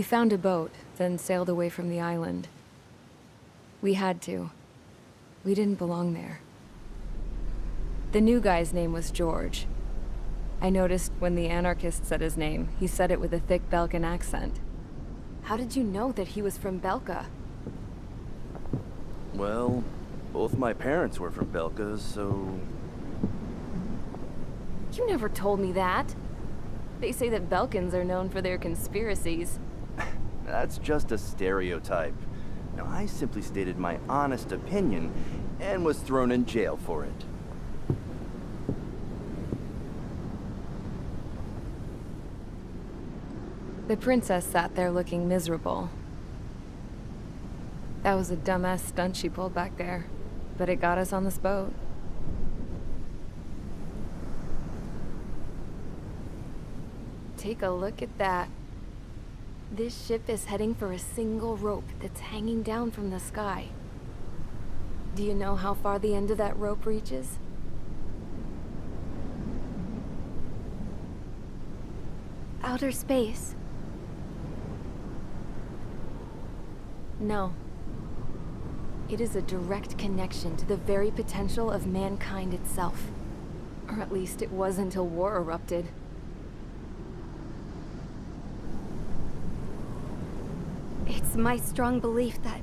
We found a boat, then sailed away from the island. We had to. We didn't belong there. The new guy's name was George. I noticed when the anarchist said his name, he said it with a thick Belkan accent. How did you know that he was from Belka? Well, both my parents were from Belka, so... You never told me that. They say that Belkans are known for their conspiracies. That's just a stereotype. Now, I simply stated my honest opinion and was thrown in jail for it. The princess sat there looking miserable. That was a dumbass stunt she pulled back there, but it got us on this boat. Take a look at that. This ship is heading for a single rope that's hanging down from the sky. Do you know how far the end of that rope reaches? Outer space. No. It is a direct connection to the very potential of mankind itself. Or at least it was until war erupted. It's my strong belief that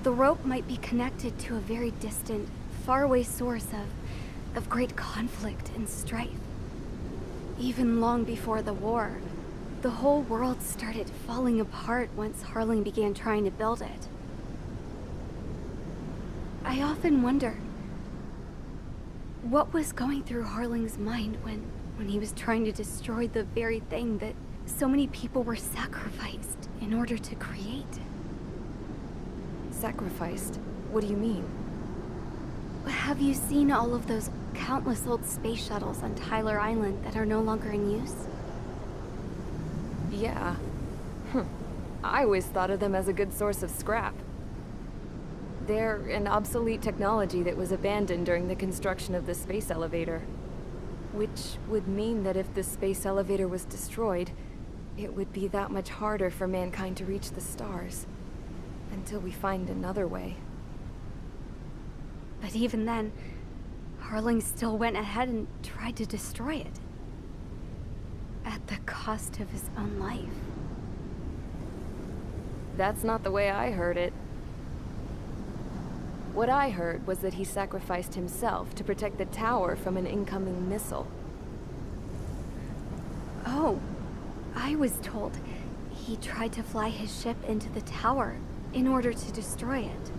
the rope might be connected to a very distant, faraway source of great conflict and strife. Even long before the war, the whole world started falling apart once Harling began trying to build it. I often wonder what was going through Harling's mind when he was trying to destroy the very thing that so many people were sacrificed in order to create. Sacrificed? What do you mean? Have you seen all of those countless old space shuttles on Tyler Island that are no longer in use? Yeah. I always thought of them as a good source of scrap. They're an obsolete technology that was abandoned during the construction of the space elevator. Which would mean that if the space elevator was destroyed, it would be that much harder for mankind to reach the stars. Until we find another way. But even then, Harling still went ahead and tried to destroy it. At the cost of his own life. That's not the way I heard it. What I heard was that he sacrificed himself to protect the tower from an incoming missile. Oh, I was told he tried to fly his ship into the tower in order to destroy it.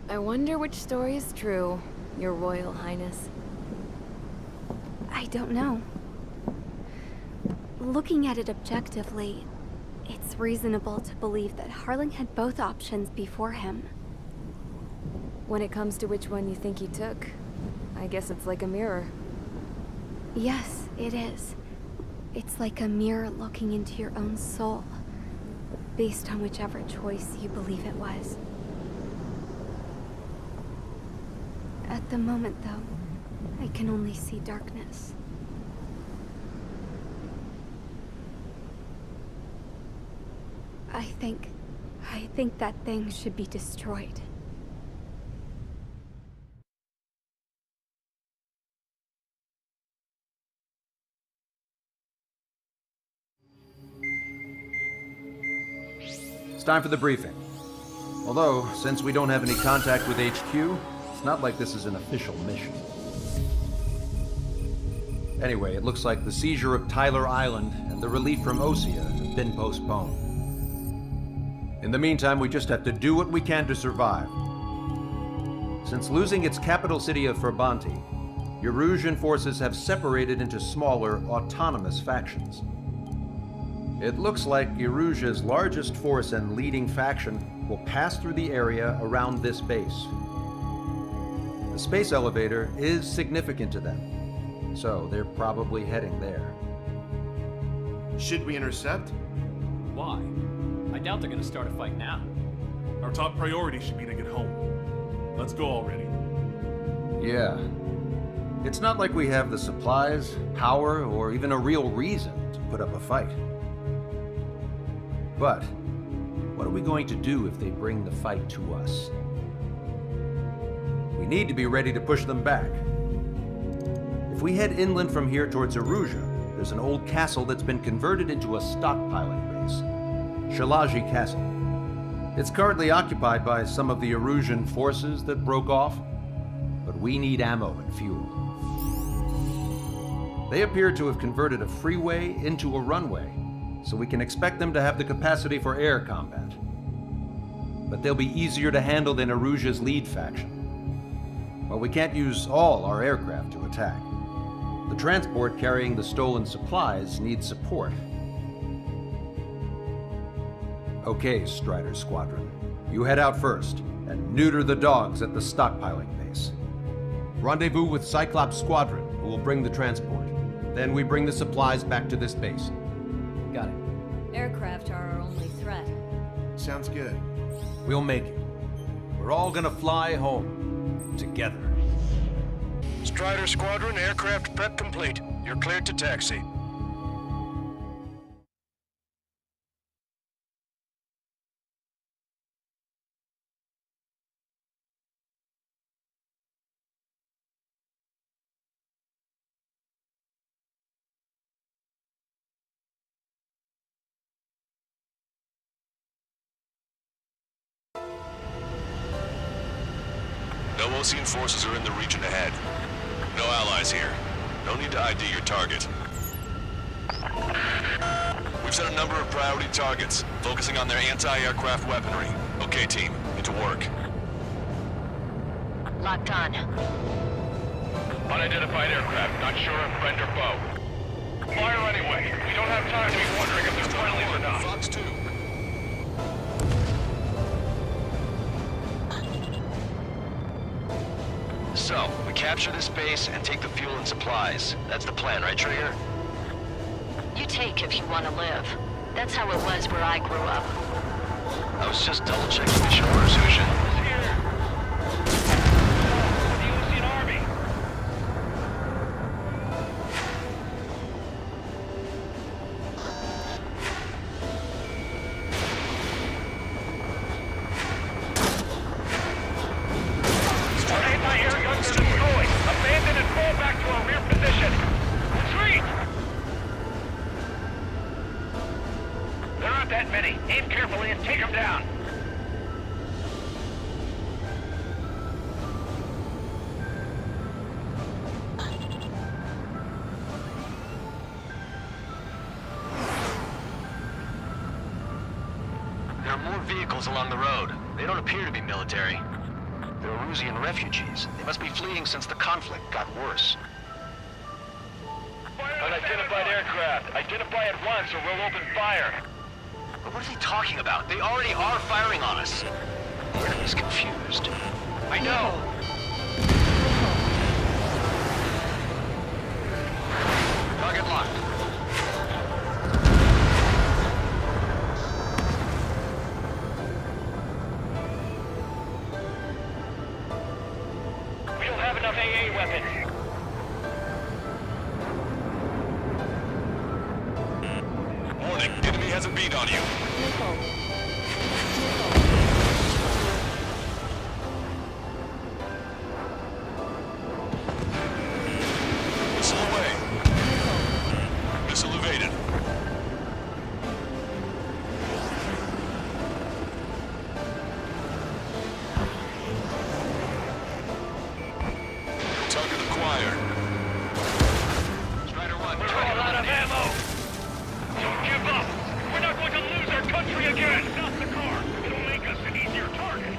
I wonder which story is true, Your Royal Highness. I don't know. Looking at it objectively, it's reasonable to believe that Harling had both options before him. When it comes to which one you think he took, I guess it's like a mirror. Yes, it is. It's like a mirror looking into your own soul, based on whichever choice you believe it was. At the moment, though, I can only see darkness. I think that thing should be destroyed. It's time for the briefing. Although, since we don't have any contact with HQ, it's not like this is an official mission. Anyway, it looks like the seizure of Tyler Island and the relief from Osea have been postponed. In the meantime, we just have to do what we can to survive. Since losing its capital city of Ferbanti, Erusian forces have separated into smaller, autonomous factions. It looks like Erusia's largest force and leading faction will pass through the area around this base. The space elevator is significant to them, so they're probably heading there. Should we intercept? Why? I doubt they're gonna start a fight now. Our top priority should be to get home. Let's go already. Yeah. It's not like we have the supplies, power, or even a real reason to put up a fight. But what are we going to do if they bring the fight to us? We need to be ready to push them back. If we head inland from here towards Erusia, there's an old castle that's been converted into a stockpiling base. Shalaji Castle. It's currently occupied by some of the Erusian forces that broke off, but we need ammo and fuel. They appear to have converted a freeway into a runway, so we can expect them to have the capacity for air combat. But they'll be easier to handle than Erusia's lead faction. Well, we can't use all our aircraft to attack. The transport carrying the stolen supplies needs support. Okay, Strider Squadron. You head out first and neuter the dogs at the stockpiling base. Rendezvous with Cyclops Squadron, who will bring the transport. Then we bring the supplies back to this base. Got it. Aircraft are our only threat. Sounds good. We'll make it. We're all gonna fly home. Together. Strider Squadron, aircraft prep complete. You're cleared to taxi. No Osean forces are in the region ahead. No allies here. No need to ID your target. We've set a number of priority targets, focusing on their anti-aircraft weaponry. Okay, team, get to work. Locked on. Unidentified aircraft, not sure if friend or foe. Fire anyway. We don't have time to be wondering if they're friendly or not. Fox 2. So, we capture this base and take the fuel and supplies. That's the plan, right, Trigger? You take if you want to live. That's how it was where I grew up. I was just double-checking mission orders, Hushin. The Osean Army. Our anti-air guns are destroyed. Abandon and fall back to our rear position. Retreat! There aren't that many. Aim carefully and take them down. There are more vehicles along the road. They don't appear to be military. They're Erusian refugees. They must be fleeing since the conflict got worse. Unidentified aircraft. Identify at once or we'll open fire. But what are they talking about? They already are firing on us. The enemy's confused. I know. Target locked. We don't have enough AA weapons. Warning, enemy has a bead on you. Missile away. Missile evaded. Target acquired. Strider 1, We're all out of ammo. Don't give up. We're not going to lose our country again. Stop the car. It'll make us an easier target.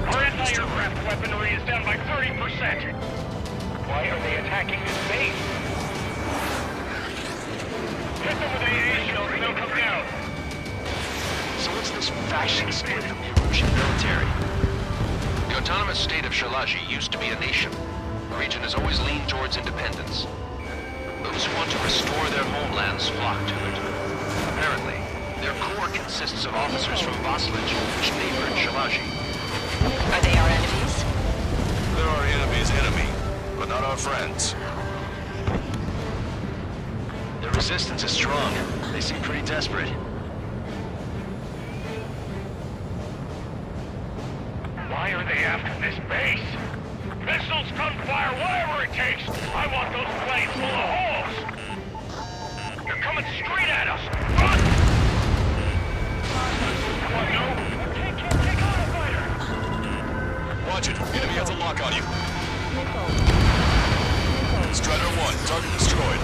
Our anti-aircraft weaponry is down by 30%. Why are they attacking this base? Hit them with AA shields and they'll come down. So what's this faction split from the Erusian military? The autonomous state of Shalaji used to be a nation. region has always leaned towards independence. Those who want to restore their homelands flock to it. Apparently, their core consists of officers from Vassalage, which neighbored Shalaji. Are they our enemies? They're our enemy's enemy, but not our friends. Their resistance is strong. They seem pretty desperate. Why are they after this base? Missiles, gunfire, whatever it takes! I want those planes full of holes! They're coming straight at us! Run! Come on, no! Take on a fighter! Watch it. Enemy has a lock on you. Strider 1, target destroyed.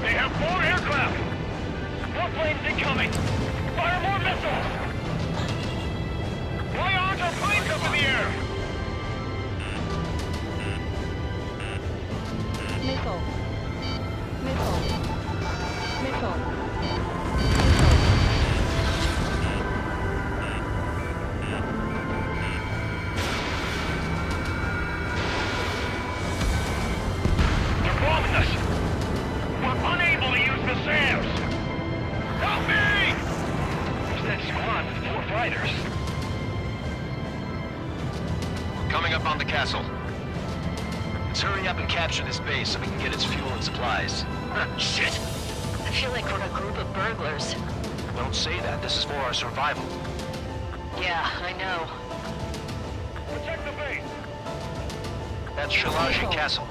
They have 4 aircraft! More planes incoming! Fire more missiles! Why aren't our planes up in the air? Missile. Missile. Missile. They're bombing us! We're unable to use the SAMs! Help me! Who's that squad with 4 fighters? Coming up on the castle. Let's hurry up and capture this base so we can get its fuel and supplies. Shit! I feel like we're a group of burglars. Don't say that. This is for our survival. Yeah, I know. Protect the base! That's Shalaji Castle.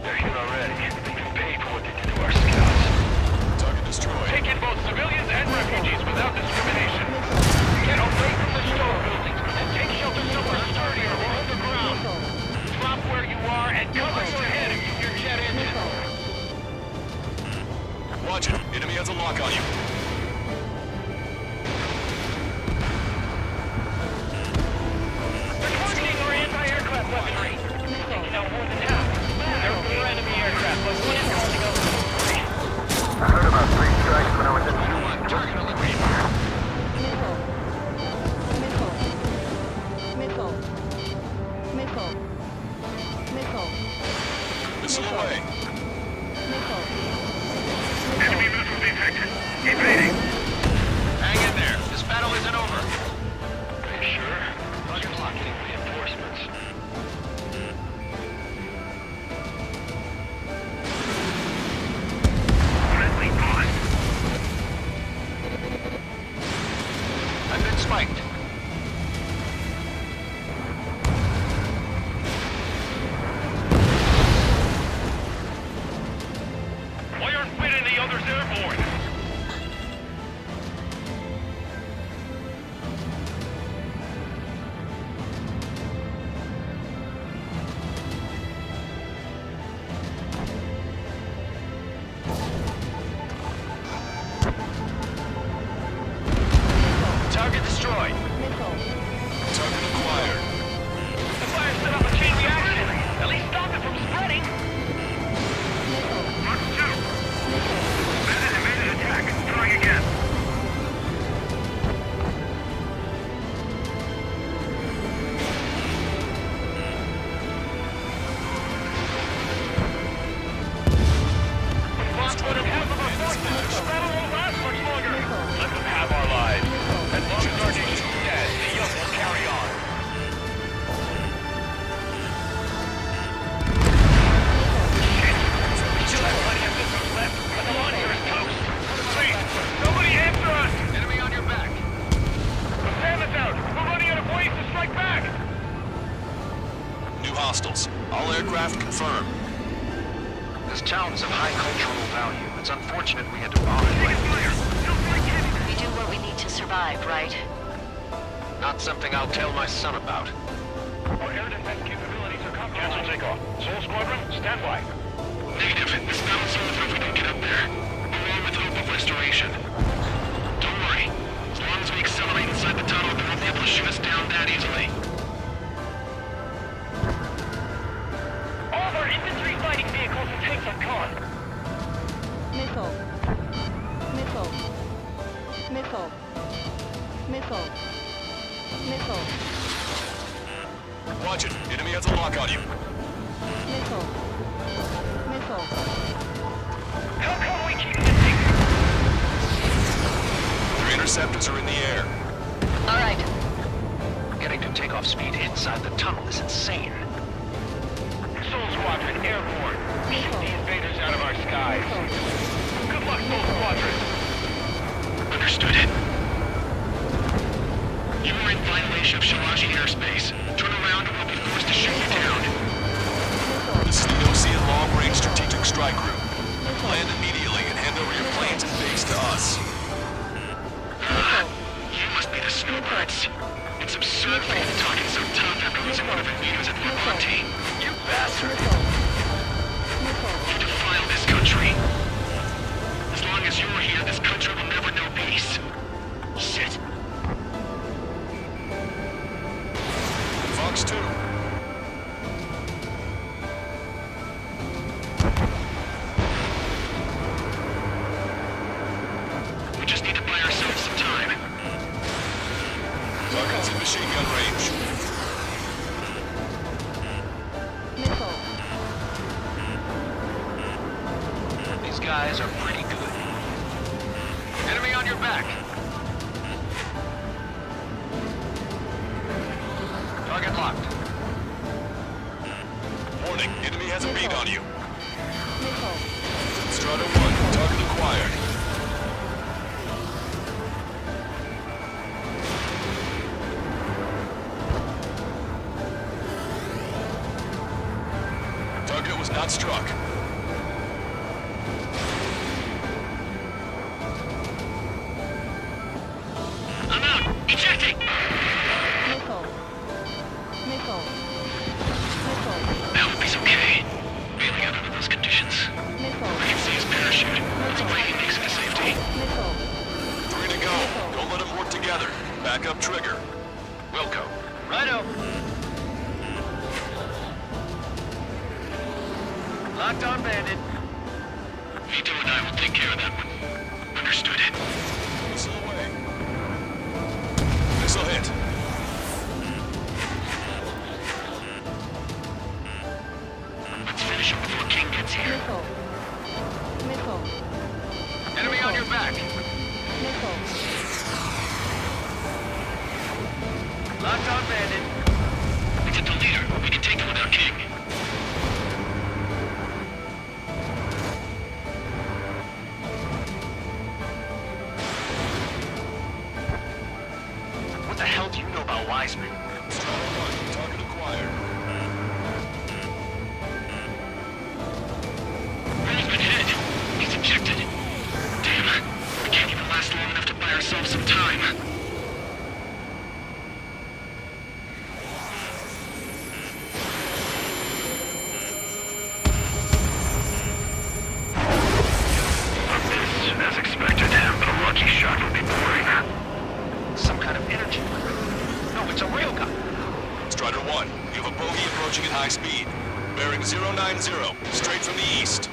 They're here already. They've been paid for what they did to our scouts. Target destroyed. Take in both civilians and refugees without discrimination. Get away from the store buildings and take shelter somewhere sturdier or underground. Drop where you are and cover your head and use your jet engine. Watch it. Enemy has a lock on you. They're targeting our anti-aircraft weaponry. Taking out more than half. There are 4 enemy aircraft, but one is calling out for free. I heard about 3 strikes when I was in Target eliminated. Missile. Missile. Missile. Missile. Missile away. Missile. Enemy missiles detected. Evading. Hang in there. This battle isn't over. Are you sure? Roger lock. Getting reinforcements. Friendly lost. I've been spiked. Why aren't Witt and the others airborne? Target destroyed. Target acquired. The fire set off a chain reaction. At least stop it from spreading. Mark 2. Evaded attack. Trying again. Lost more than half of our forces. The battle won't last much longer. Let them have our lives. As long as our nation's dead, the young will carry on. We still have plenty of missiles left, but the launcher is toast. Please, somebody answer us! Enemy on your back. The SAM is out! We're running out of ways to strike back! New hostiles. All aircraft confirmed. This town is of high cultural value. It's unfortunate we had to bomb it like we did. We do what we need to survive, right? Not something I'll tell my son about. Our air defense capabilities are compromised. Cancel takeoff. Soul Squadron, stand by. Negative. This doesn't seem as if we can get up there. Along with hope of restoration. Don't worry. As long as we accelerate inside the tunnel, they won't be able to shoot us down that easily. interceptors are in the air. All right. Getting to takeoff speed inside the tunnel is insane. Soul Squadron, airborne. Keep the invaders out of our skies. Good luck, Soul Squadron. Understood. You are in violation of Shalaji airspace. Turn around or we'll be forced to shoot you down. This is the Osean Long Range Strategic Strike Group. Land immediately and hand over your planes and base to us. You must be the snowbirds. It's absurd for you to talk in so tough after losing one of your leaders at Formonte. You bastard! You defile this country. As long as you're here, this country will never know peace. Shit. Fox 2. We just need to buy ourselves some time. Target's in machine gun range. These guys are pretty good. Enemy on your back. Target locked. Warning, enemy has a beat on you. Strata 1, target acquired. Target was not struck. I'm out! Ejecting! I hope he's okay. Bailing out under those conditions. I can see his parachute. Let's pray he makes it to safety. 3 to go. Don't let them work together. Back up trigger. Wilco. Righto. Locked on, Bandit. Vito and I will take care of that one. Understood. Missile away. Missile hit. Let's finish him before King gets here. Enemy on your back. Locked on, Bandit. We get the leader. We can take him without King. What the hell do you know about Wiseman? Strata 1, target acquired. Man's been hit. He's ejected. Damn. We can't even last long enough to buy ourselves some time. As expected, but a lucky shot would be boring. Some kind of energy weapon. No, it's a railgun. Strider 1, you have a bogey approaching at high speed. Bearing 090, straight from the east.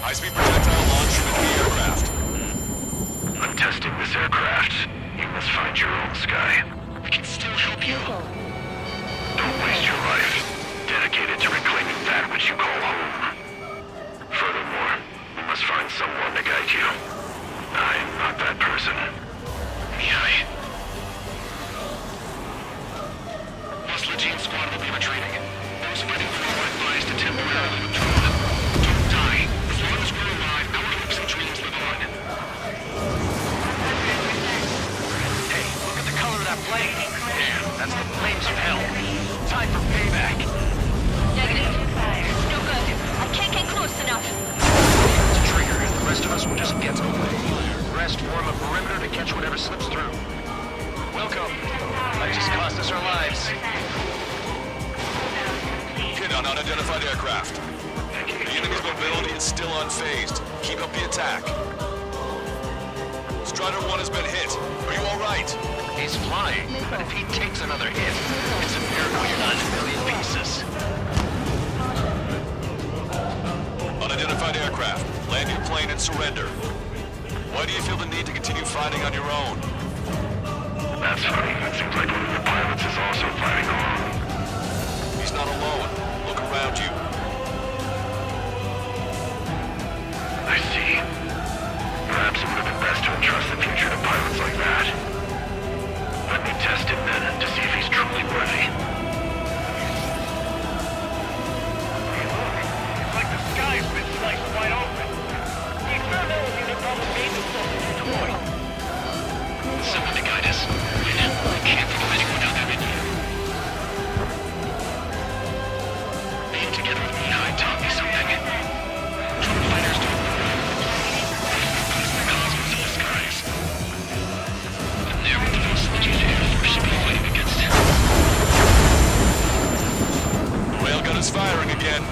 High-speed projectile launch from the aircraft. I'm testing this aircraft. You must find your own sky. We can still help you. Don't waste your life. Dedicated to reclaiming that which you call home. Furthermore, we must find someone to guide you. I'm not that person. Mihai. Mussolini squad will be retreating. Those fighting for are advised to temporarily withdraw. Don't die. As long as we're alive, our hopes and dreams live on. Hey, look at the color of that flame. Damn, that's the flames of hell. Time for payback. Negative. No good. I can't get close enough. It's trigger. The rest of us will just get away. Rest form a perimeter to catch whatever slips through. Welcome. That just cost us our lives. Hit on unidentified aircraft. The enemy's mobility is still unfazed. Keep up the attack. Strider 1 has been hit. Are you alright? He's flying, but if he takes another hit, it's a miracle you're not in a million pieces. Unidentified aircraft. Land your plane and surrender. Why do you feel the need to continue fighting on your own? That's funny. It seems like one of the pilots is also fighting alone. He's not alone. Look around you. I see. Perhaps it would have been best to entrust the future to pilots like that. Let me test him then, to see if he's truly worthy. Hey, look. It's like the sky's been sliced wide open. The experimental unit probably made themselves into toy. Someone to guide us. I can't follow anyone out there in here. Being together with Mihai taught me something. True fighters don't use the cosmos in disguise. And there were the most legit Air Force should be fighting against him. The railgun is firing again.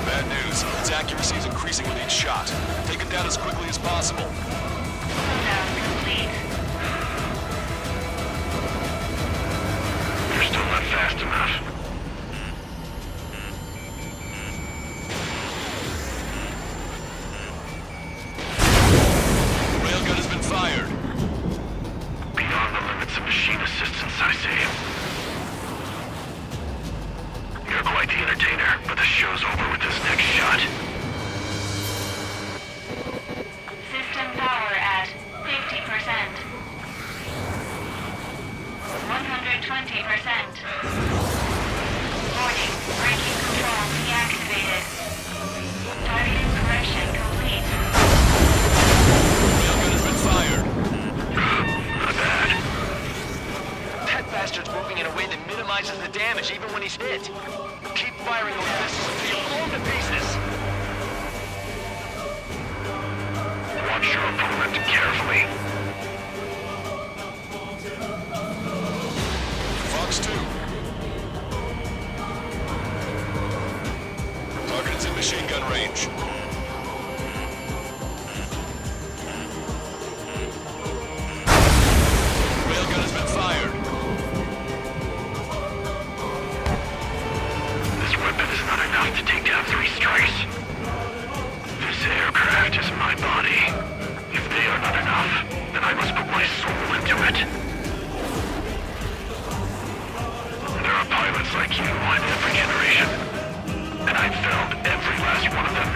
Bad news. Its accuracy is increasing with each shot. Take it down as quickly as possible. You're still not fast enough. Railgun has been fired. Beyond the limits of machine assistance, I say. You're quite the entertainer, but the show's over with this next shot. System power at 50%. 120%. Warning, braking control deactivated. Targeting correction complete. Railgun has been fired. Not bad. That bastard's moving in a way that minimizes the damage even when he's hit. Keep firing those missiles until you blow him to pieces. Watch your opponent carefully. Fox 2. Target is in machine gun range. Railgun has been fired. This weapon is not enough to take down 3 strikes. This aircraft is my body. If they are not enough, then I must put my soul into it. There are pilots like you in every generation, and I've found every last one of them.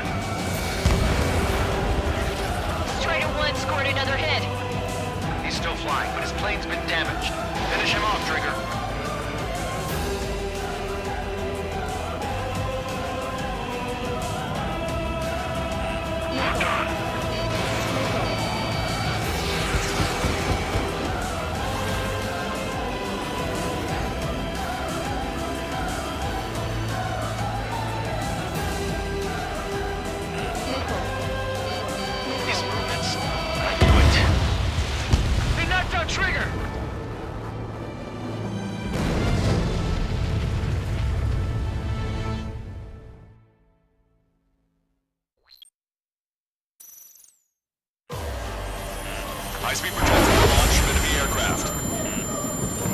Strider 1 scored another hit. He's still flying, but his plane's been damaged. Finish him off, Trigger. Locked on. These movements. I knew it. They knocked out Trigger! High-speed projectile launch from enemy aircraft.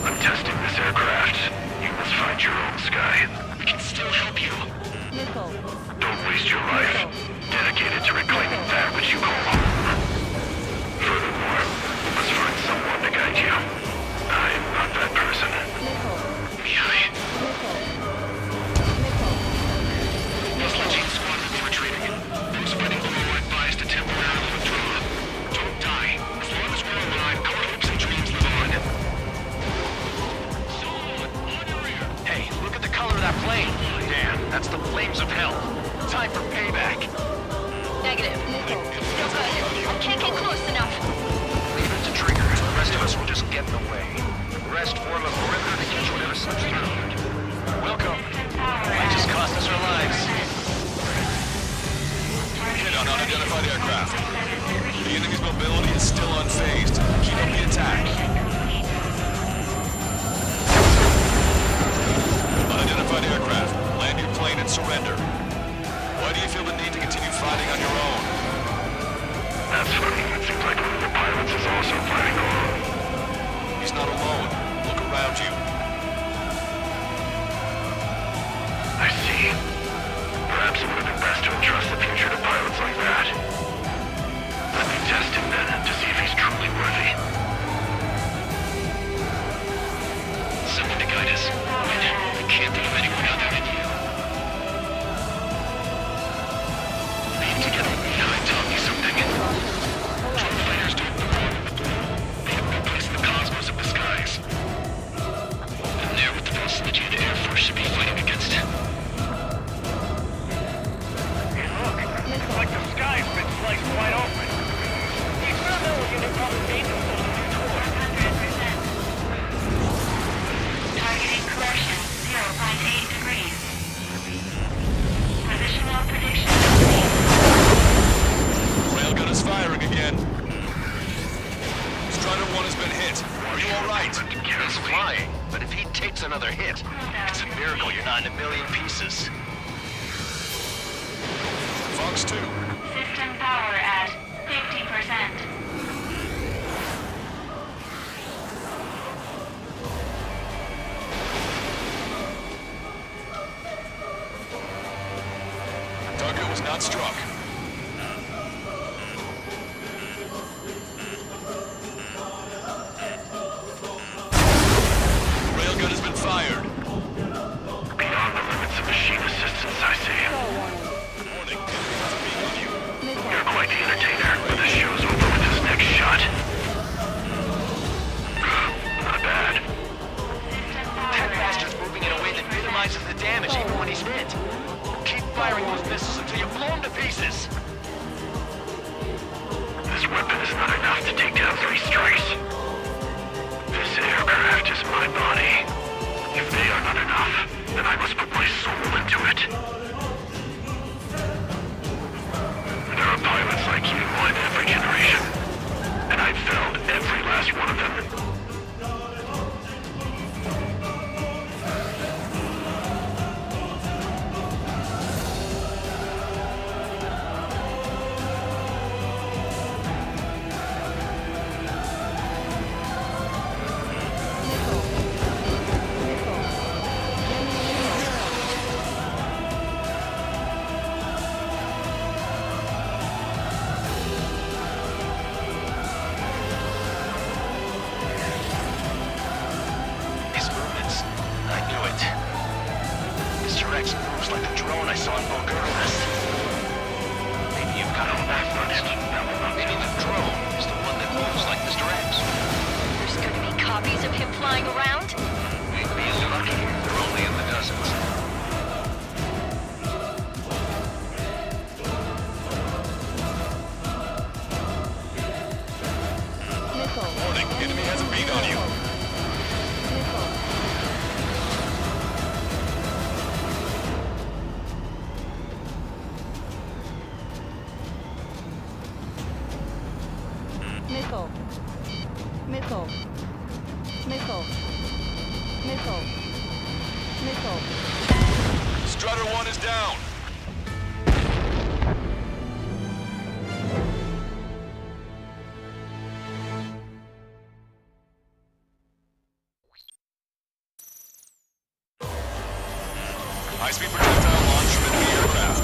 I'm testing this aircraft. You must find your own sky. We can still help you. Don't waste your life. Dedicated to reclaiming that which you call home. Furthermore, you must find someone to guide you. I am not that person. Mihai. Muscle squad infiltrating. Those fighting below are advised to temporarily withdraw. Don't die. As long as we're alive, our hopes and dreams live on. Hey, look at the color of that plane. Damn, that's the flames of hell. Time for payback. Negative. Still good. I can't get close enough. Leave it to Trigger. The rest of us will just get in the way. The rest form a perimeter to catch whatever slips through. Welcome. Might just cost us our lives. Hit on unidentified aircraft. The enemy's mobility is still unfazed. Keep up the attack. Unidentified aircraft. Land your plane and surrender. Why do you feel the need to continue fighting on your own? That's funny. It seems like one of the pilots is also fighting alone. He's not alone. Look around you. I see. Perhaps it would have been best to entrust the future to pilots like that. Let me test him then. Get together with me. I taught you something. Drone fighters don't belong with the blue. They have no place in the cosmos of the skies. And they're what the Velocity Air Force should be fighting against. Hey, look. It's like the sky's been sliced wide open. The experimental unit probably made themselves a new toy. 100%. Targeting correction, 0.8 degrees. Positional prediction complete. Railgun is firing again. Strider 1 has been hit. Are you alright? He's flying, but if he takes another hit, it's a miracle you're not in a million pieces. Fox 2. System power at 50%. Target was not struck. Railgun has been fired. Beyond the limits of machine assistance, I say. Warning, enemy has a beam on you. You're quite the entertainer, but this show's over with this next shot. Not bad. System power That at bastard's moving in a way that minimizes the damage even when he's hit. Keep firing those missiles until you blow him to pieces. This weapon is not enough to take down 3 strikes. This aircraft is my body. If they are not enough, then I must put my soul into it. There are pilots like you in every generation, and I've felled every last one of them. His movements, I knew it. Mr. X moves like the drone I saw in Vulgaris. Maybe you've got a map on it. Maybe the drone is the one that moves like Mr. X. There's gonna be copies of him flying around? We'd be lucky. They're only in the dozens. Warning, enemy has a beam on you. Missile. Missile. Missile. Missile. Missile. Strider 1 is down. High-speed projectile launch from enemy aircraft.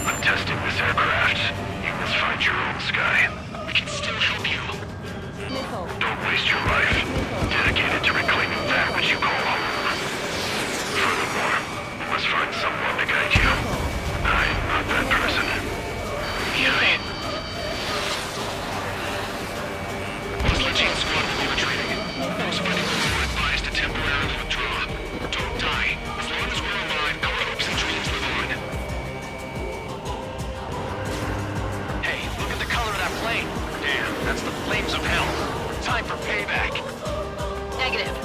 I'm testing this aircraft. You must find your own sky. We can still help you. Missile. Don't waste your life. Dedicated to reclaiming that which you call home. Furthermore, you must find someone to guide you. I'm not that person. Yui. Platoon squad will be retreating. Those fighting below are advised to temporarily withdraw. Don't die. As long as we're alive, our hopes and dreams live on. Hey, look at the color of that plane. Damn, that's the flames of hell. Time for payback. Negative.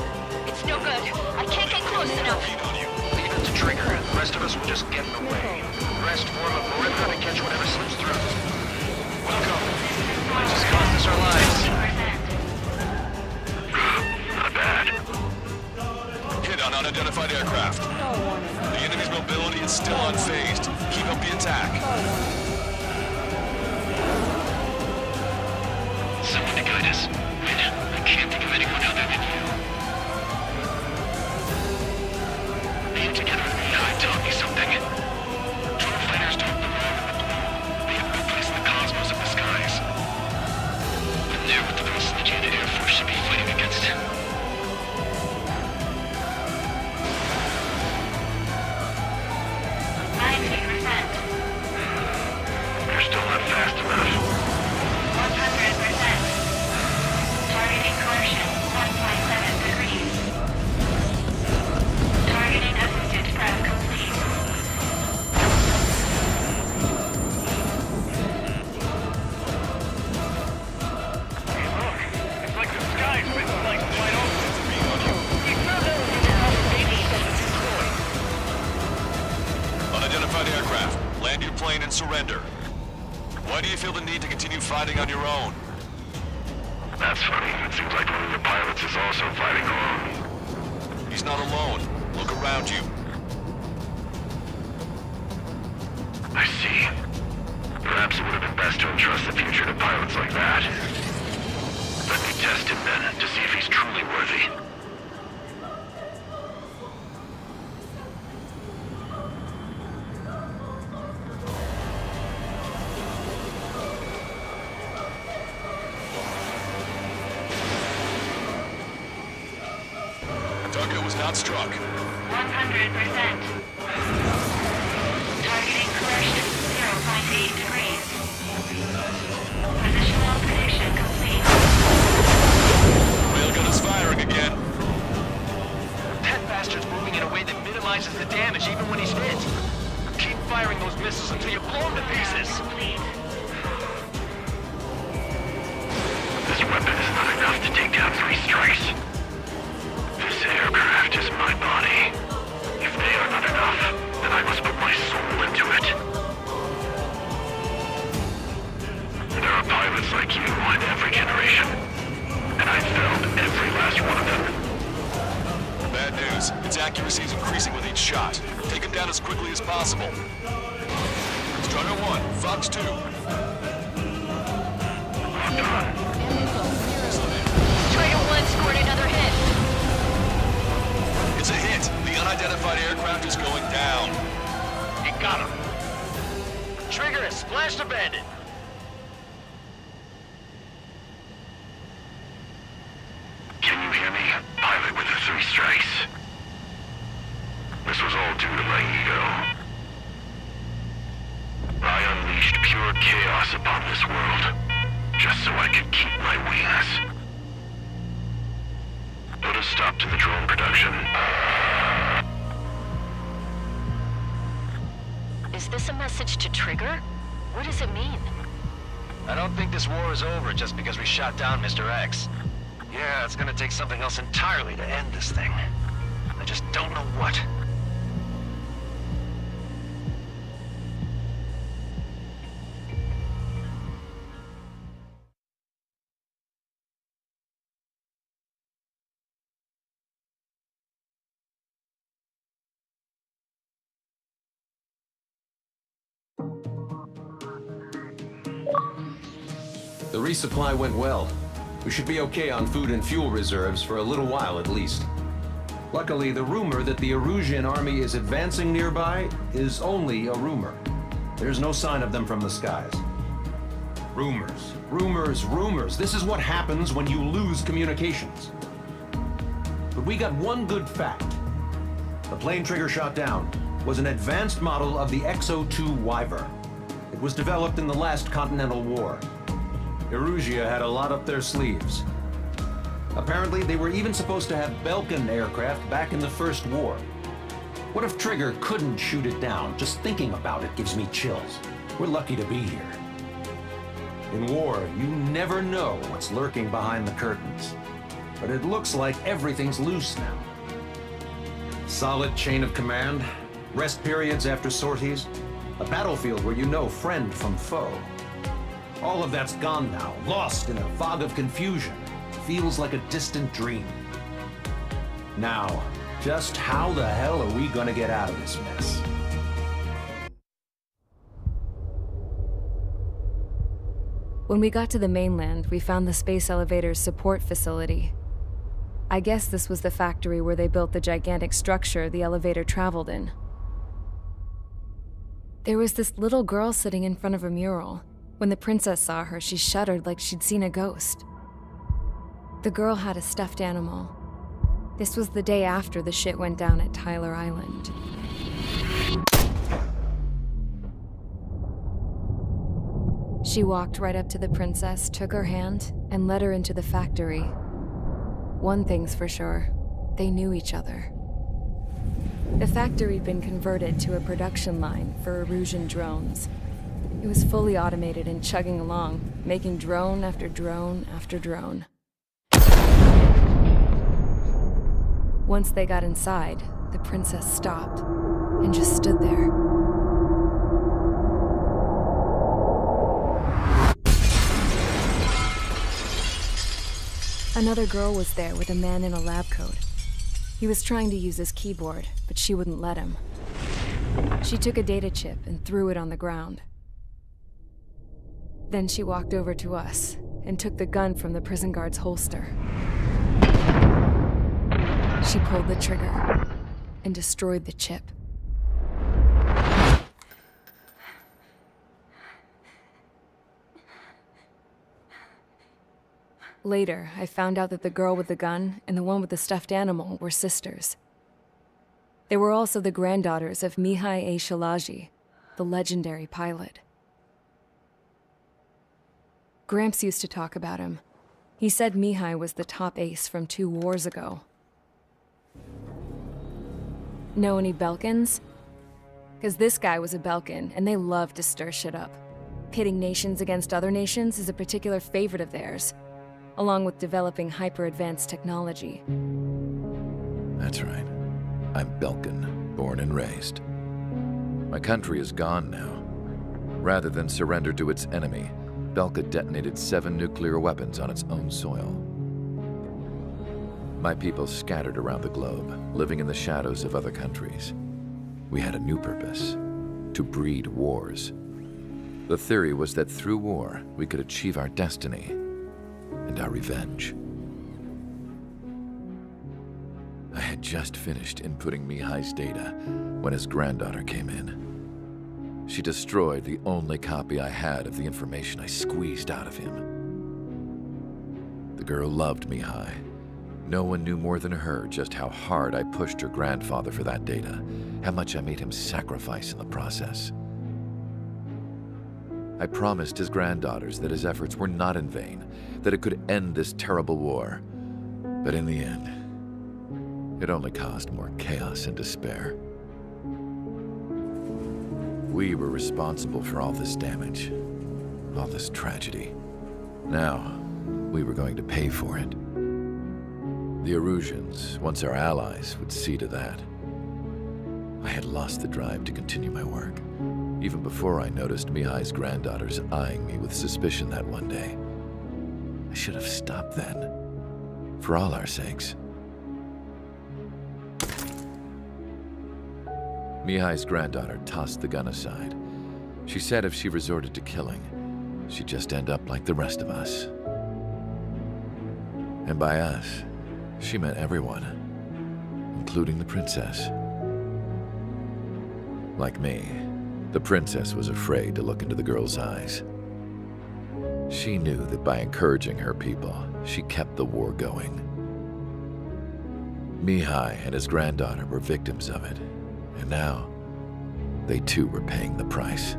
It's no good. I can't get close enough. Beam on you. Leave it to Trigger. The rest of us will just get in the way. The rest form a perimeter to catch whatever slips through. Welcome. It just cost us our lives. 50%. Not bad. Hit on unidentified aircraft. The enemy's mobility is still unfazed. Keep up the attack. Someone to guide us. Wait, I can't think of anyone other than you. Being together with me, I taught you something. Drone fighters don't belong in the blue. They have no place in the cosmos of the skies. And they're what the Velocity Air Force should be fighting against. 90%. unidentified aircraft. Land your plane and surrender. Why do you feel the need to continue fighting on your own? That's funny. It seems like one of the pilots is also fighting alone. He's not alone. Look around you. I see. Perhaps it would have been best to entrust the future to pilots like that. Let me test him then, to see if he's truly worthy. Target was not struck. 100%. Targeting correction, 0.8 degrees. Positional prediction complete. Railgun is firing again. That bastard's moving in a way that minimizes the damage even when he's hit. Keep firing those missiles until you blow him to pieces. Complete. This weapon is not enough to take down 3 strikes. This aircraft is my body. If they are not enough, then I must put my soul into it. There are pilots like you in every generation, and I've felled every last one of them. Bad news. Its accuracy is increasing with each shot. Take him down as quickly as possible. Strider 1, Fox 2. Strider 1 scored another hit. It's a hit. The unidentified aircraft is going down. You got him. Trigger has splashed a bandit. Can you hear me? Pilot with the 3 strikes. This was all due to my ego. I unleashed pure chaos upon this world, just so I could keep my wings. Put a stop to the drone production. Is this a message to Trigger? What does it mean? I don't think this war is over just because we shot down Mr. X. Yeah, it's gonna take something else entirely to end this thing. I just don't know what. The resupply went well. We should be okay on food and fuel reserves for a little while at least. Luckily, the rumor that the Erusian army is advancing nearby is only a rumor. There's no sign of them from the skies. Rumors, rumors, rumors. This is what happens when you lose communications. But we got one good fact. The plane Trigger shot down was an advanced model of the XO-2 Wyvern. It was developed in the last Continental War. Erusia had a lot up their sleeves. Apparently, they were even supposed to have Belkin aircraft back in the First War. What if Trigger couldn't shoot it down? Just thinking about it gives me chills. We're lucky to be here. In war, you never know what's lurking behind the curtains. But it looks like everything's loose now. Solid chain of command, rest periods after sorties, a battlefield where you know friend from foe. All of that's gone now, lost in a fog of confusion. Feels like a distant dream. Now, just how the hell are we gonna get out of this mess? When we got to the mainland, we found the space elevator's support facility. I guess this was the factory where they built the gigantic structure the elevator traveled in. There was this little girl sitting in front of a mural. When the princess saw her, she shuddered like she'd seen a ghost. The girl had a stuffed animal. This was the day after the shit went down at Tyler Island. She walked right up to the princess, took her hand, and led her into the factory. One thing's for sure, they knew each other. The factory'd been converted to a production line for Erusian drones. It was fully automated and chugging along, making drone after drone after drone. Once they got inside, the princess stopped and just stood there. Another girl was there with a man in a lab coat. He was trying to use his keyboard, but she wouldn't let him. She took a data chip and threw it on the ground. Then she walked over to us and took the gun from the prison guard's holster. She pulled the trigger and destroyed the chip. Later, I found out that the girl with the gun and the one with the stuffed animal were sisters. They were also the granddaughters of Mihai A. Shalaji, the legendary pilot. Gramps used to talk about him. He said Mihai was the top ace from 2 wars ago. Know any Belkans? Because this guy was a Belkan, and they love to stir shit up. Pitting nations against other nations is a particular favorite of theirs, along with developing hyper-advanced technology. That's right. I'm Belkan, born and raised. My country is gone now. Rather than surrender to its enemy, Belka detonated 7 nuclear weapons on its own soil. My people scattered around the globe, living in the shadows of other countries. We had a new purpose: to breed wars. The theory was that through war, we could achieve our destiny and our revenge. I had just finished inputting Mihai's data when his granddaughter came in. She destroyed the only copy I had of the information I squeezed out of him. The girl loved Mihai. No one knew more than her just how hard I pushed her grandfather for that data, how much I made him sacrifice in the process. I promised his granddaughters that his efforts were not in vain, that it could end this terrible war. But in the end, it only caused more chaos and despair. We were responsible for all this damage, all this tragedy. Now, we were going to pay for it. The Erusians, once our allies, would see to that. I had lost the drive to continue my work, even before I noticed Mihai's granddaughters eyeing me with suspicion that one day. I should have stopped then, for all our sakes. Mihai's granddaughter tossed the gun aside. She said if she resorted to killing, she'd just end up like the rest of us. And by us, she meant everyone, including the princess. Like me, the princess was afraid to look into the girl's eyes. She knew that by encouraging her people, she kept the war going. Mihai and his granddaughter were victims of it, and now, they too were paying the price.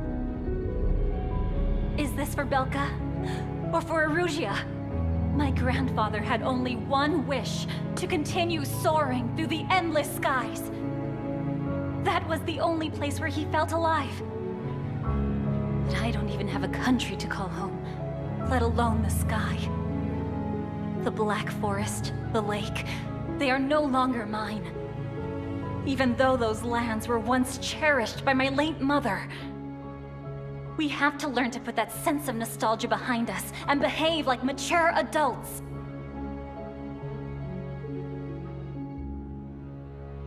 Is this for Belka? Or for Erusia? My grandfather had only one wish: to continue soaring through the endless skies. That was the only place where he felt alive. But I don't even have a country to call home, let alone the sky. The Black Forest, the lake, they are no longer mine. Even though those lands were once cherished by my late mother. We have to learn to put that sense of nostalgia behind us and behave like mature adults.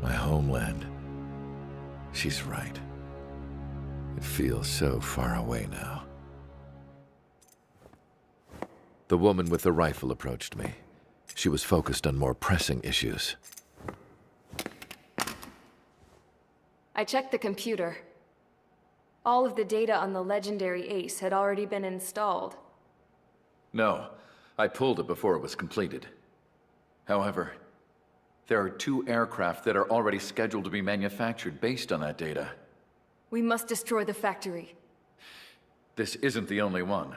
My homeland. She's right. It feels so far away now. The woman with the rifle approached me. She was focused on more pressing issues. I checked the computer. All of the data on the legendary Ace had already been installed. No, I pulled it before it was completed. However, there are 2 aircraft that are already scheduled to be manufactured based on that data. We must destroy the factory. This isn't the only one.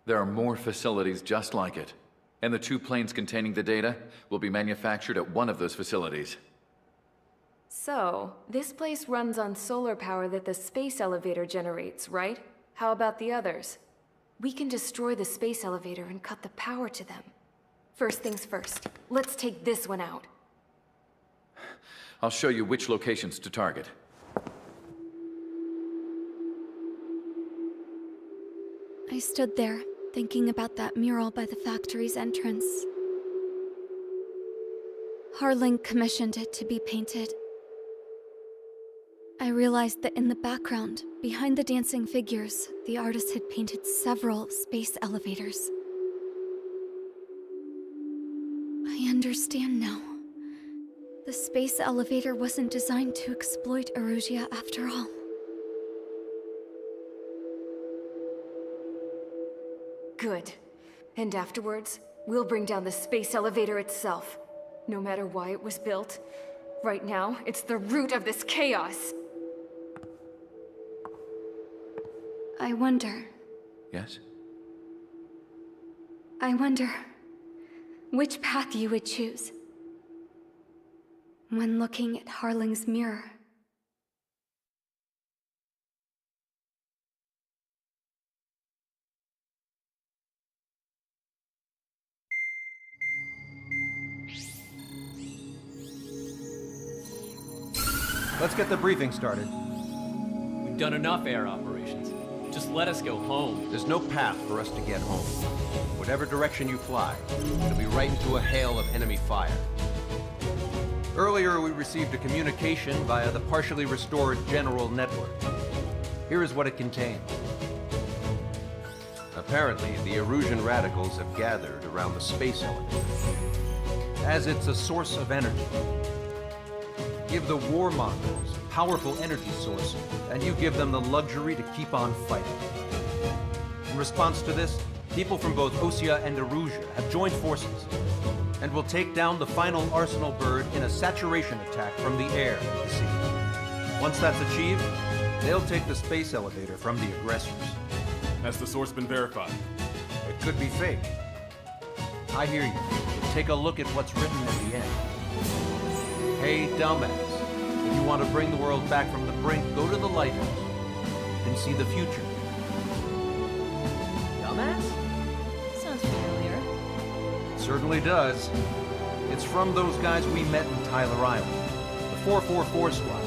There are more facilities just like it, and the 2 planes containing the data will be manufactured at one of those facilities. So, this place runs on solar power that the space elevator generates, right? How about the others? We can destroy the space elevator and cut the power to them. First things first, let's take this one out. I'll show you which locations to target. I stood there, thinking about that mural by the factory's entrance. Harling commissioned it to be painted, I realized that in the background, behind the dancing figures, the artist had painted several space elevators. I understand now. The space elevator wasn't designed to exploit Erusia after all. Good. And afterwards, we'll bring down the space elevator itself. No matter why it was built, right now, it's the root of this chaos. I wonder Yes? which path you would choose when looking at Harling's mirror. Let's get the briefing started. We've done enough air operations. Just let us go home. There's no path for us to get home. Whatever direction you fly, it'll be right into a hail of enemy fire. Earlier, we received a communication via the partially restored General Network. Here is what it contained. Apparently, the Erusian radicals have gathered around the space elevator, as it's a source of energy. Give the warmongers a powerful energy source, and you give them the luxury to keep on fighting. In response to this, people from both Osea and Erusia have joined forces, and will take down the final Arsenal bird in a saturation attack from the air and the sea. Once that's achieved, they'll take the space elevator from the aggressors. Has the source been verified? It could be fake. I hear you. But take a look at what's written at the end. Hey, dumbass. If you want to bring the world back from the brink, go to the lighthouse and see the future. Dumbass? Sounds familiar. It certainly does. It's from those guys we met in Tyler Island, the 444 squad.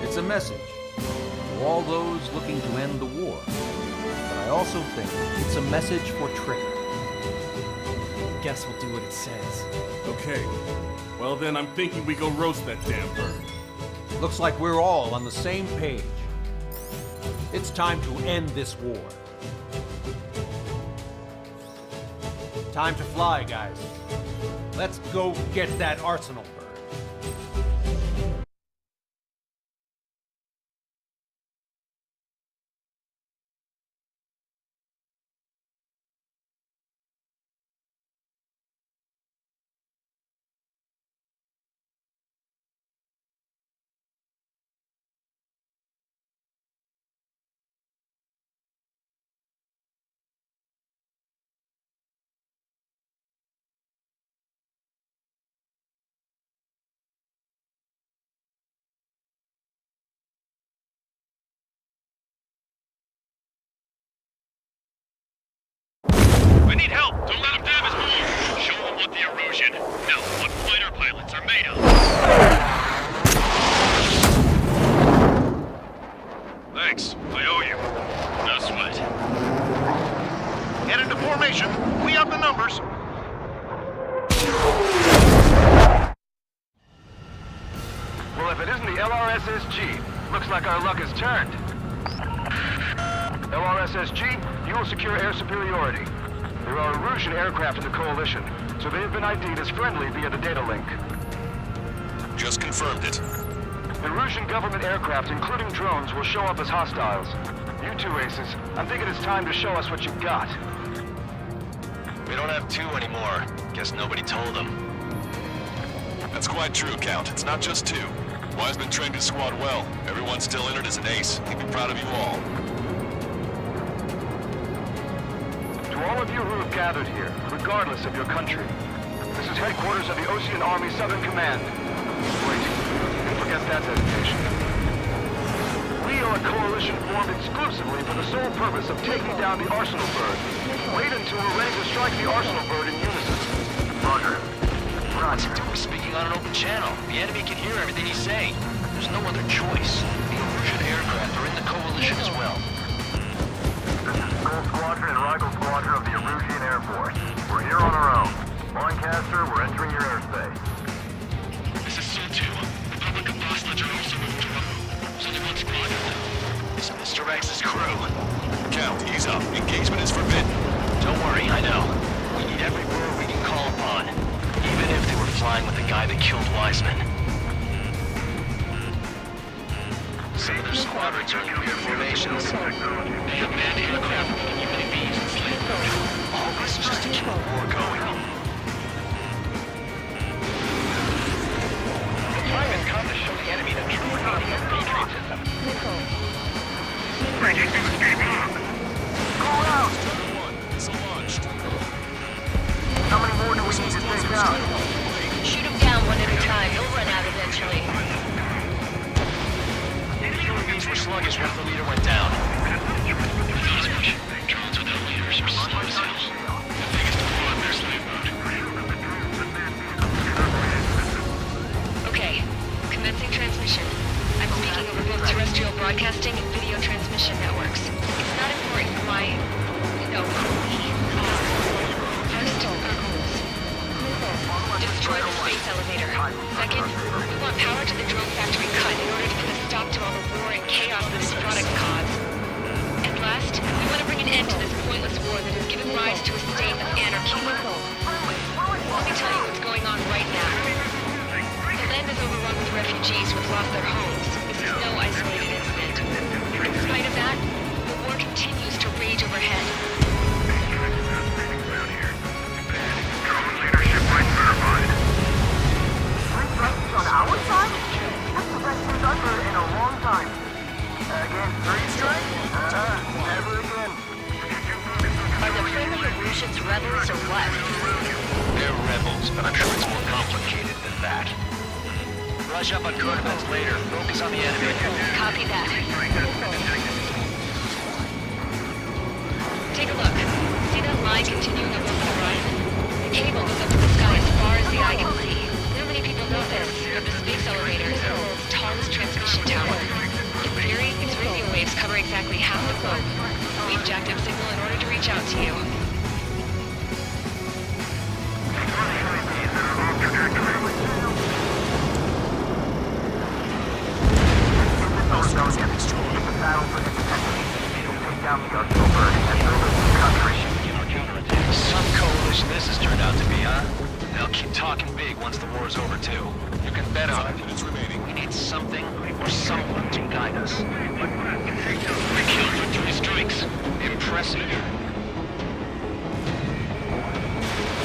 It's a message to all those looking to end the war. But I also think it's a message for Trigger. Guess we'll do what it says. Okay. Well then, I'm thinking we go roast that damn bird. Looks like we're all on the same page. It's time to end this war. Time to fly, guys. Let's go get that Arsenal bird. We need help! Don't let him damage more! Show him what the Erusian, no, what fighter pilots are made of! Thanks. I owe you. No sweat. Get into formation. We have the numbers. Well, if it isn't the LRSSG, looks like our luck has turned. LRSSG, you will secure air superiority. There are Erusian aircraft in the Coalition, so they have been ID'd as friendly via the data link. Just confirmed it. Erusian government aircraft, including drones, will show up as hostiles. You two aces, I'm thinking it's time to show us what you've got. We don't have two anymore. Guess nobody told them. That's quite true, Count. It's not just two. Wiseman trained his squad well. Everyone still entered as an ace. He'd be proud of you all. To all of you who have gathered here, regardless of your country, this is headquarters of the Ocean Army Southern Command. Wait, don't forget that designation. We are a coalition formed exclusively for the sole purpose of taking down the Arsenal bird. Wait until we're ready to strike the Arsenal bird in unison. Roger. What's he doing speaking on an open channel? The enemy can hear everything he's saying. There's no other choice. The Erusian aircraft are in the Coalition as well. This is Skull Squadron and Rigel Squadron of the Erusian Air Force. We're here on our own. Lancaster, we're entering your airspace. Mr. X's crew. Count, ease up. Engagement is forbidden. Don't worry, I know. We need every word we can call upon. Even if they were flying with the guy that killed Wiseman. Some of their squadrons are in weird formations. They have manned aircraft with UAVs and slave boats. All this just to keep the war going. Time has come to show the enemy the true meaning of Patriot system. Go out! Missile launched. How many more do we need to take out? Shoot them down one at a time. They'll run out eventually. UAVs were sluggish once the leader went down. Drones without leaders are slow as hell. The biggest flaw in their slave mode. Okay, commencing transmission. I'm speaking over both terrestrial broadcasting and video transmission networks. It's not important why, we are. First, our goals. Destroy the space elevator. Second, we want power to the drone factory cut in order to put a stop to all the war and chaos that its products cause. And last, we want to bring an end to this pointless war that has given rise to a state of anarchy. Let me tell you what's going on right now. The land is overrun with refugees who have lost their homes. This is no isolated incident. In spite of that, the war continues to rage overhead. Leadership right verified. Three strikes on our side? That's the best we've done in a long time. Again, three strikes? Never again. Are the friendly Erusians rebels or what? They're rebels, but I'm sure it's more complicated than that. Brush up on current events later. Focus on the enemy. Copy that. Take a look. See that line continuing above the horizon? The cable goes up to the sky as far as the eye can see. Not many people know this, but the space elevator is the world's tallest transmission tower. In theory, its radio waves cover exactly half the globe. We've jacked up signal in order to reach out to you. Some coalition this has turned out to be, huh? They'll keep talking big once the war's over, too. You can bet on it. 5 minutes remaining. We need something or someone to guide us. We killed with 3 strikes. Impressive.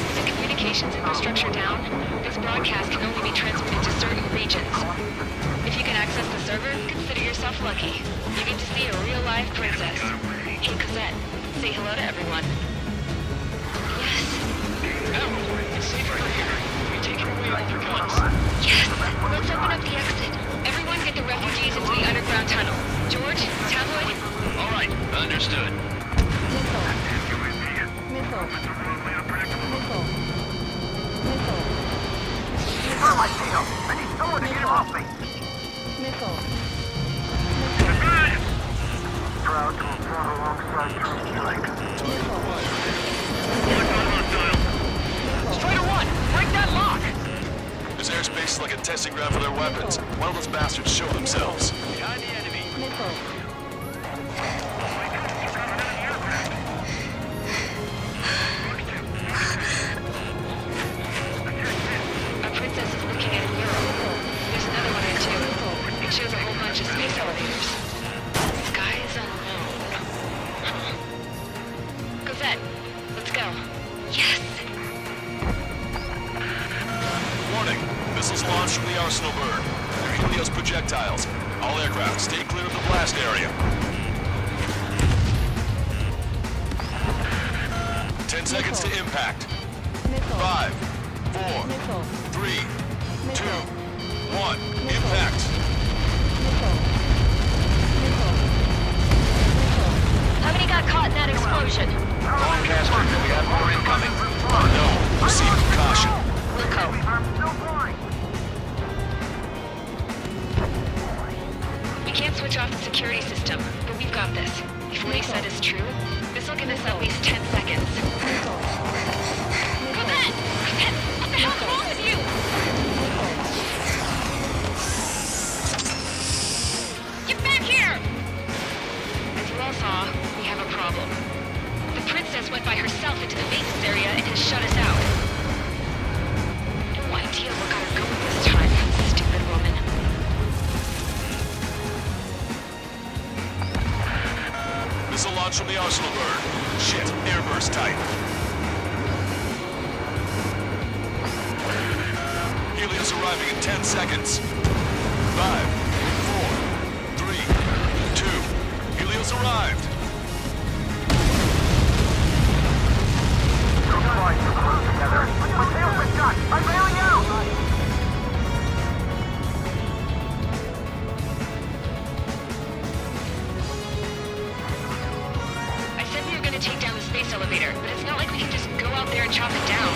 With the communications infrastructure down, this broadcast can only be transmitted to certain regions. If you can access the server, consider yourself lucky. You get to see a real-life princess. Hey, Cosette, say hello to everyone. Yes. It's safer here. We take away all their guns. Yes! Let's open up the exit. Everyone get the refugees into the underground tunnel. George, Tabloid? All right, understood. Where my tail? I need someone to get him off me. Proud to have fought alongside True Strike. Strider 1, break that lock! This airspace is like a testing ground for their weapons. Why don't those bastards show themselves? Behind the enemy. Our princess is looking at a mural. There's another one or two. It shows a whole bunch of space elevators. Skies unknown. Cosette, let's go. Yes! Warning. Missiles launched from the Arsenal bird. They're Helios projectiles. All aircraft, stay clear of the blast area. 10 seconds to impact. 5, 4, 3, 2, 1. Impact. How many got caught in that explosion? Broadcaster, we have more incoming. No, proceed with caution. Wilco. I'm still blind. We can't switch off the security system, but we've got this. If what he said is true, this will give us at least 10 seconds. Cosette! Cosette! What the hell's wrong with you? Get back here! went by herself into the maintenance area and has shut us out. No idea what got her going this time. Stupid woman. Missile launch from the Arsenal bird. Shit, airburst type. Helios arriving in 10 seconds. 5, 4, 3, 2. Helios arrived. I'm bailing out! I said we were going to take down the space elevator, but it's not like we can just go out there and chop it down.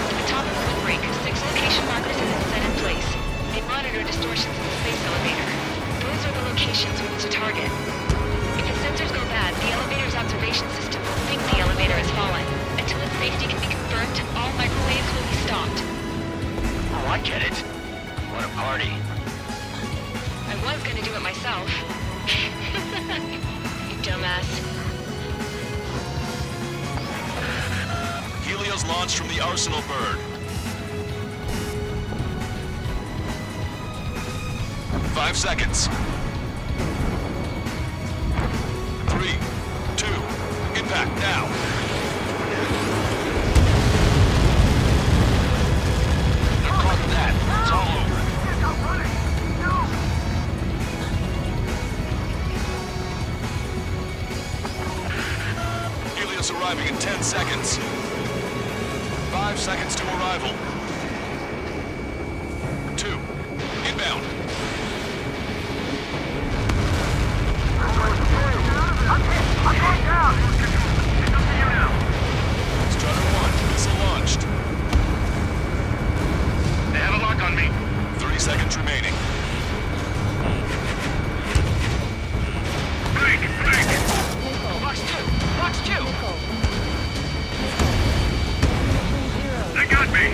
At the top of the windbreak, 6 location markers have been set in place. They monitor distortions in the space elevator. Those are the locations we need to target. If the sensors go bad, the elevator's observation system will think the elevator has fallen. Until its safety can be confirmed, all microwaves will be stopped. Oh, I get it. What a party. I was going to do it myself. You dumbass. Helios launched from the Arsenal bird. 5 seconds. 3, 2, impact now. They're caught in that. It's all over. Helios arriving in 10 seconds. 5 seconds to arrival. 2, inbound. Strutter 1, missile launched. They have a lock on me. 30 seconds remaining. Break! Box 2! They got me!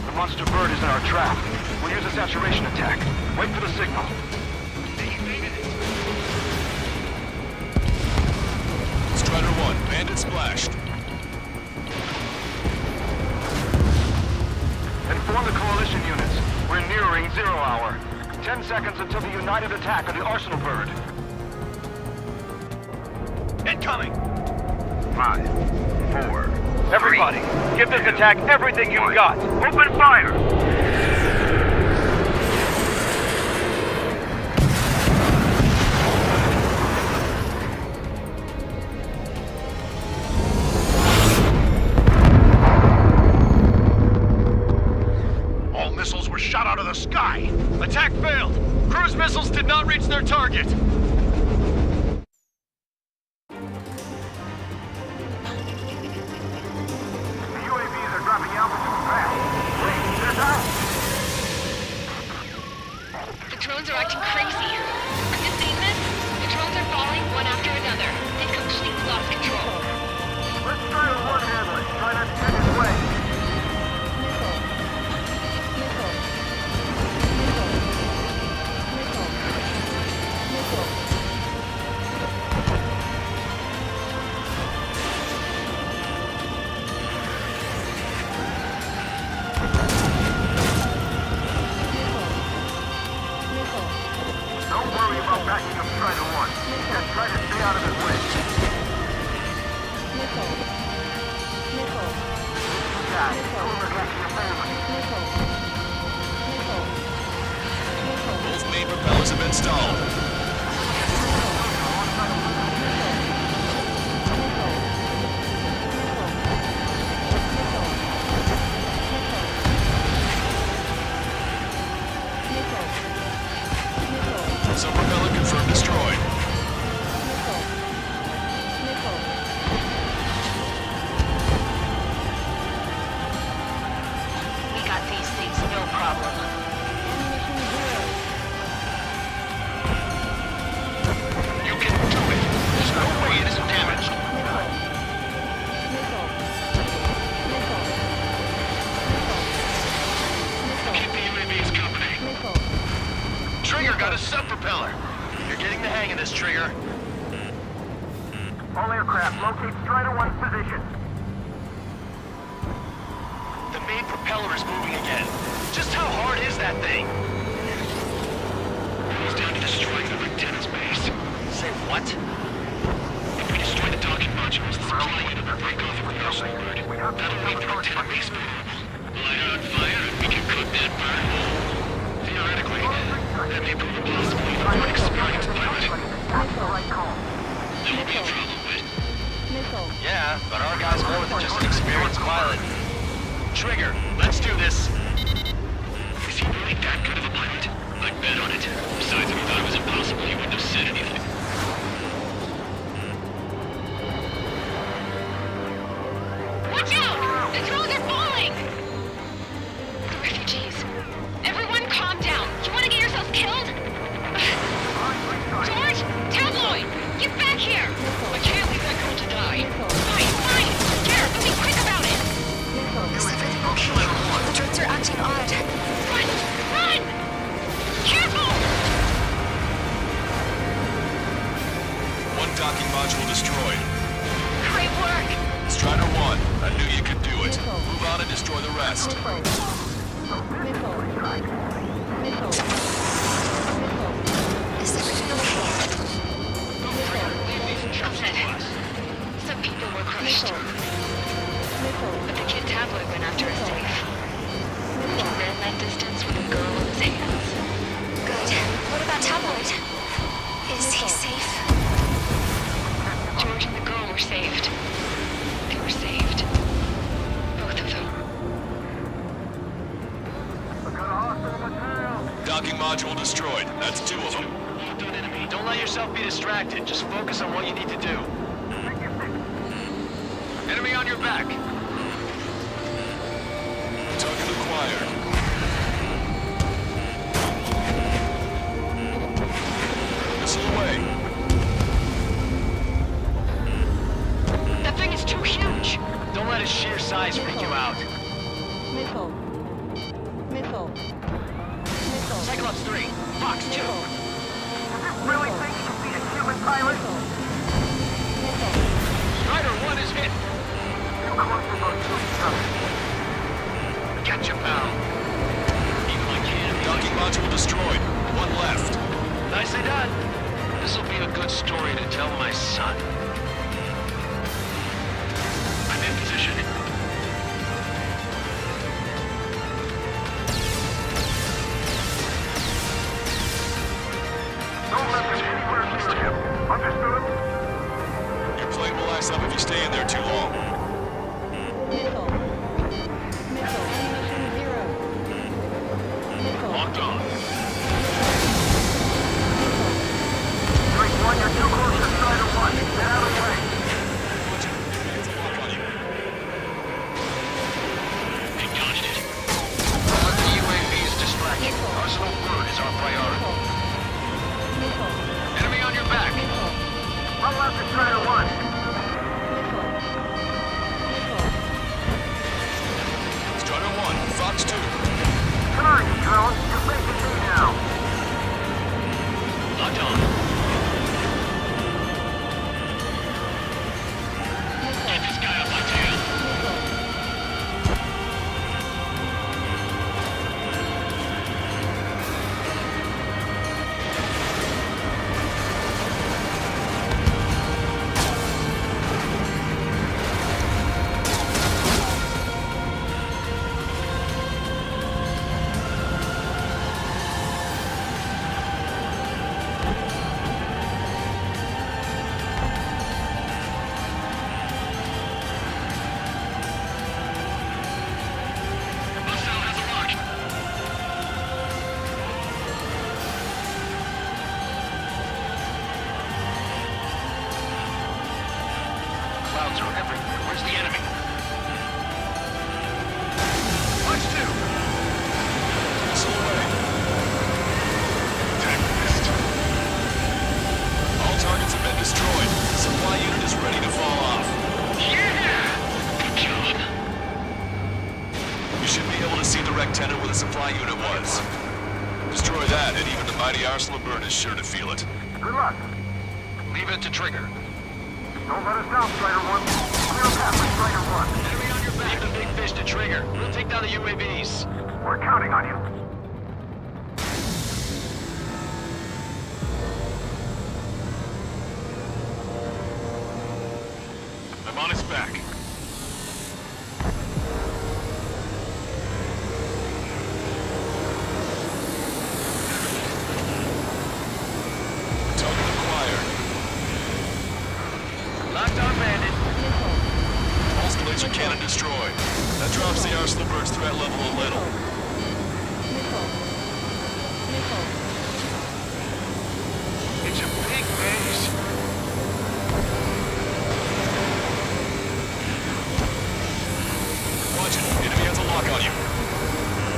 The monster bird is in our trap. We'll use a saturation attack. Wait for the signal. Strider 1, bandit splashed. Inform the coalition units. We're nearing 0 hour. 10 seconds until the united attack of the Arsenal bird. Incoming! 5, 4. Everybody, give this attack everything you've got. Open fire! All missiles were shot out of the sky. Attack failed. Cruise missiles did not reach their target. UAVs are dropping altitude fast. Wait, they're down. The drones are acting crazy. Are you seeing this? The drones are falling one after another. They've completely lost control. Let's try to one-handle it. Try not to get his way. Don't worry about backing up Strider 1. Just try to stay out of his way. Guys, overreacting your family. Both main propellers have been stalled. Sub-propeller confirmed destroyed. We got these things, no problem. You can do it! There's no way it isn't damaged! Keep the UAVs company. Trigger got a sub-propeller. You're getting the hang of this, Trigger. All aircraft, locate Strider 1's position. The main propeller is moving again. Just how hard is that thing? He's down to destroying the lieutenant's base. Say what? If we destroy the docking modules, the supply unit will break off a reversal route. That'll leave the lieutenant base vulnerable. Light it on fire and we can cook that burn hole. Theoretically, that may prove impossible even for an experienced pilot. There will be a problem with. Yeah, but our guy's more than just an experienced pilot. Trigger, let's do this. Is he really that good of a pilot? I'd bet on it. Besides, if he thought it was impossible, he wouldn't have said anything. Watch out! The drones are falling! The refugees. Everyone calm down. You want to get yourself killed? George! Tabloid! Get back here! I can't leave that girl to die. Fine, fine! Garrett, but be quick about it! Is everything okay? The drones are acting odd. Run! Run! Careful! One docking module destroyed. Great work! Strider 1, I knew you could do it. Move on and destroy the rest. Is everything okay? Some people were crushed. But the kid Tabloid went after us safe. He ran that distance with a girl in his hands. Good. What about Tabloid? Is he safe? George and the girl were saved. They were saved. Both of them. Docking module destroyed. That's 2 of them. Don't let yourself be distracted. Just focus on what you need to do. Enemy on your back. Target acquired. Missile away. That thing is too huge! Don't let its sheer size freak you out. Cyclops 3, Fox 2. Really think you can beat a human pilot? Strider 1 is hit. Too close to those two each other. Gotcha, pal. Even my cannon. Docking module destroyed. 1 left. Nicely done. This'll be a good story to tell my son. I'm in position. Don't let them anywhere near him. Understood? Your plane will ice up if you stay in there too long. Locked on. Drake 1, you're too close to Strider 1. Get out of the way. They dodged it. Let the UAV's distraction. Arsenal Bird is our priority. Enemy on your back. I'll left to Strider 1. Strider 1, Fox 2. Come on, you drone. You're facing me now. Locked on. Get this guy off my tail. Clouds are everywhere. Where's the enemy? Watch 2. Missile away. Attack missed. All targets have been destroyed. The supply unit is ready to fall off. Yeah! Good job. You should be able to see the wrecked tenet where the supply unit was. Destroy that, that, and even the mighty Ursula Bird is sure to feel it. Good luck. Leave it to Trigger. Don't let us down, Strider 1. Clear a path for Strider 1. Enemy on your back. Leave the big fish to Trigger. We'll take down the UAVs. We're counting on you. I'm on its back. Target acquired. Locked on bandit. Pulse the laser cannon destroyed. That drops the Ursula Bird's threat level a little. It's a big base. Watch it. Enemy has a lock on you.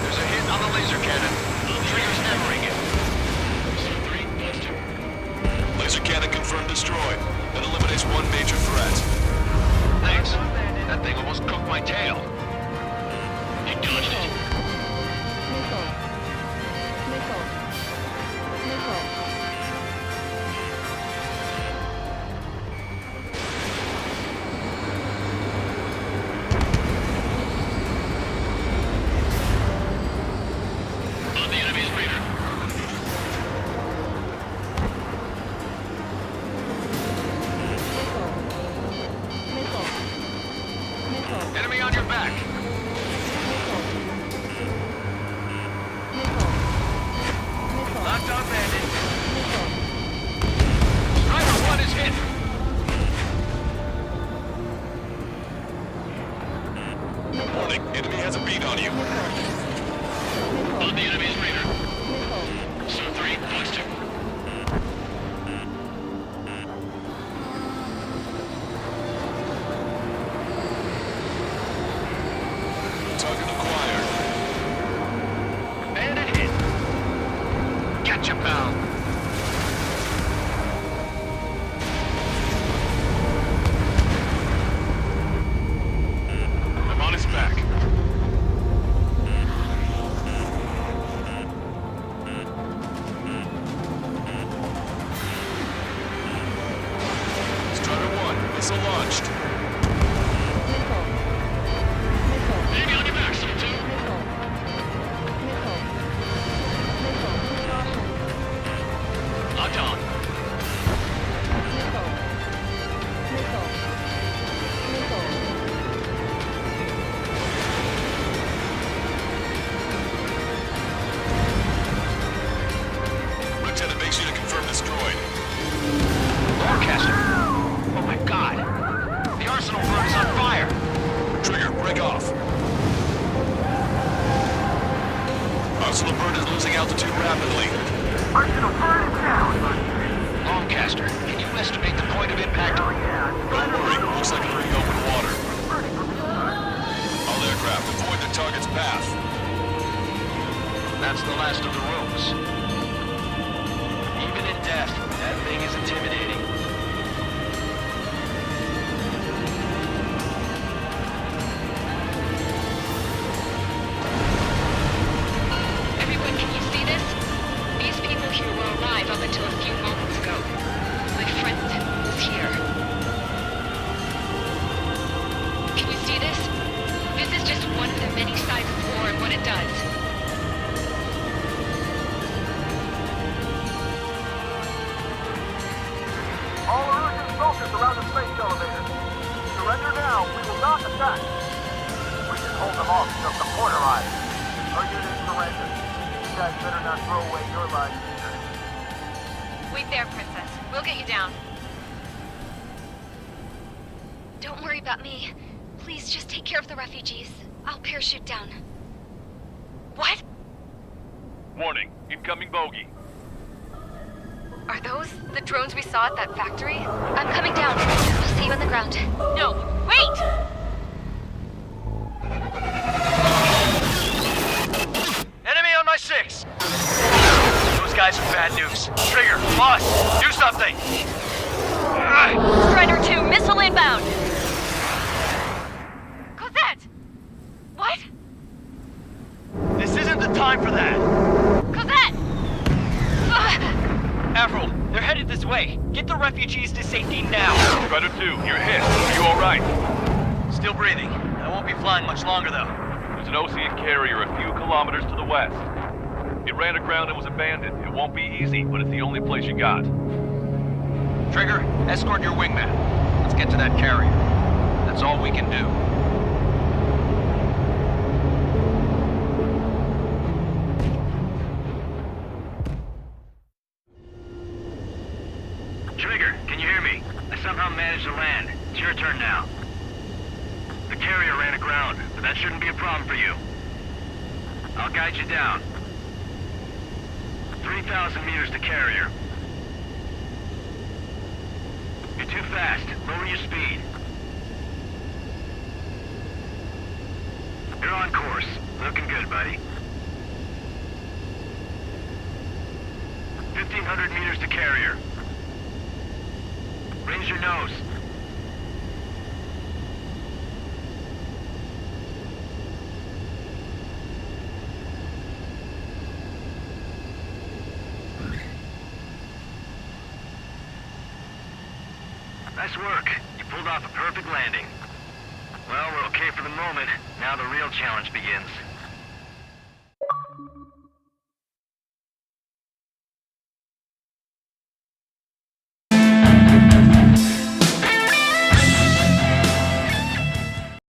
There's a hit on the laser cannon. Trigger's hammering it. Laser cannon confirmed destroyed. That eliminates one major threat. Thanks. That thing almost cooked my tail. You dodged it. On the enemy's radar. Enemy on your back. Locked on bandit. Strider 1 is hit. Warning. Enemy has a beat on you. On the enemy's radar. Zone 3, Fox 2. Target acquired. Bandit hit. Gotcha, pal. I'm on its back. Strider 1, missile launched. Enemy on your back, Zone 2. Locked on. Lieutenant, make sure to confirm destroyed. Forecaster. Oh my god. The Arsenal bird is on fire. Trigger, break off. Ursula Bird is losing altitude rapidly. Arsenal Bird is down. Longcaster, can you estimate the point of impact? Don't worry, looks like we're in open water. All aircraft, avoid the target's path. That's the last of the ropes. Even in death, that thing is intimidating. Everyone, can you see this? These people here were alive up until a few moments ago. My friend was here. Can you see this? This is just one of the many sides of war and what it does. All Erusian soldiers around the space elevator. Surrender now. We will not attack. We can hold them off until the quarter eye. Our units surrender. You guys better not throw away your lives either. Wait there, Princess. We'll get you down. Don't worry about me. Please just take care of the refugees. I'll parachute down. What? Warning, incoming bogey. Are those the drones we saw at that factory? I'm coming down. I'll see you on the ground. No, wait! Enemy on my 6! Those guys are bad news. Trigger, boss, do something! Strider 2, missile inbound! Cosette! What? This isn't the time for that! Cosette! this way. Get the refugees to safety now. Strider 2, you're hit. Are you alright? Still breathing. I won't be flying much longer, though. There's an Osean carrier a few kilometers to the west. It ran aground and was abandoned. It won't be easy, but it's the only place you got. Trigger, escort your wingman. Let's get to that carrier. That's all we can do. Trigger, can you hear me? I somehow managed to land. It's your turn now. The carrier ran aground, but that shouldn't be a problem for you. I'll guide you down. 3,000 meters to carrier. You're too fast. Lower your speed. You're on course. Looking good, buddy. 1,500 meters to carrier. Raise your nose. Nice work. You pulled off a perfect landing. Well, we're okay for the moment. Now the real challenge begins.